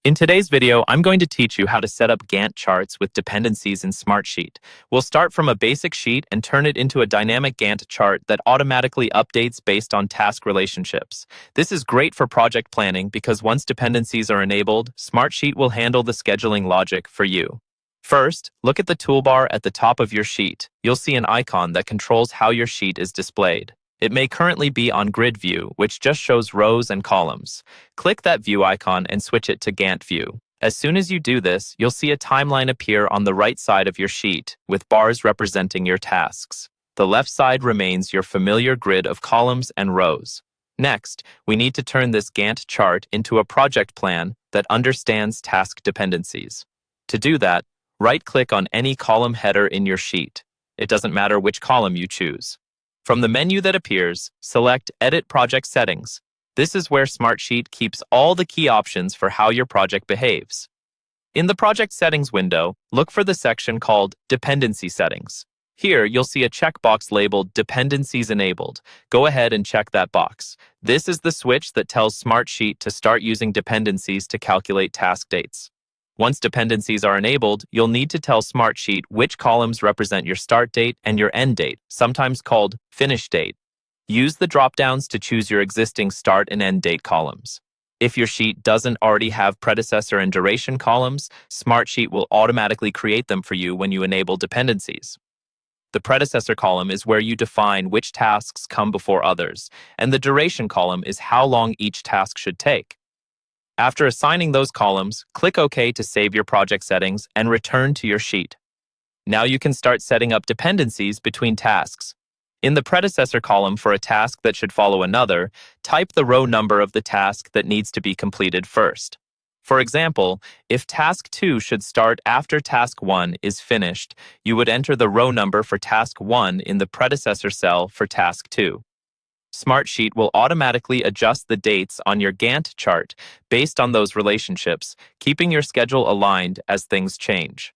In today's video, I'm going to teach you how to set up Gantt charts with dependencies in Smartsheet. We'll start from a basic sheet and turn it into a dynamic Gantt chart that automatically updates based on task relationships. This is great for project planning because once dependencies are enabled, Smartsheet will handle the scheduling logic for you. First, look at the toolbar at the top of your sheet. You'll see an icon that controls how your sheet is displayed. It may currently be on grid view, which just shows rows and columns. Click that view icon and switch it to Gantt view. As soon as you do this, you'll see a timeline appear on the right side of your sheet, with bars representing your tasks. The left side remains your familiar grid of columns and rows. Next, we need to turn this Gantt chart into a project plan that understands task dependencies. To do that, right-click on any column header in your sheet. It doesn't matter which column you choose. From the menu that appears, select Edit Project Settings. This is where Smartsheet keeps all the key options for how your project behaves. In the Project Settings window, look for the section called Dependency Settings. Here, you'll see a checkbox labeled Dependencies Enabled. Go ahead and check that box. This is the switch that tells Smartsheet to start using dependencies to calculate task dates. Once dependencies are enabled, you'll need to tell Smartsheet which columns represent your start date and your end date, sometimes called finish date. Use the drop-downs to choose your existing start and end date columns. If your sheet doesn't already have predecessor and duration columns, Smartsheet will automatically create them for you when you enable dependencies. The predecessor column is where you define which tasks come before others, and the duration column is how long each task should take. After assigning those columns, click OK to save your project settings and return to your sheet. Now you can start setting up dependencies between tasks. In the predecessor column for a task that should follow another, type the row number of the task that needs to be completed first. For example, if task 2 should start after task 1 is finished, you would enter the row number for task 1 in the predecessor cell for task 2. Smartsheet will automatically adjust the dates on your Gantt chart based on those relationships, keeping your schedule aligned as things change.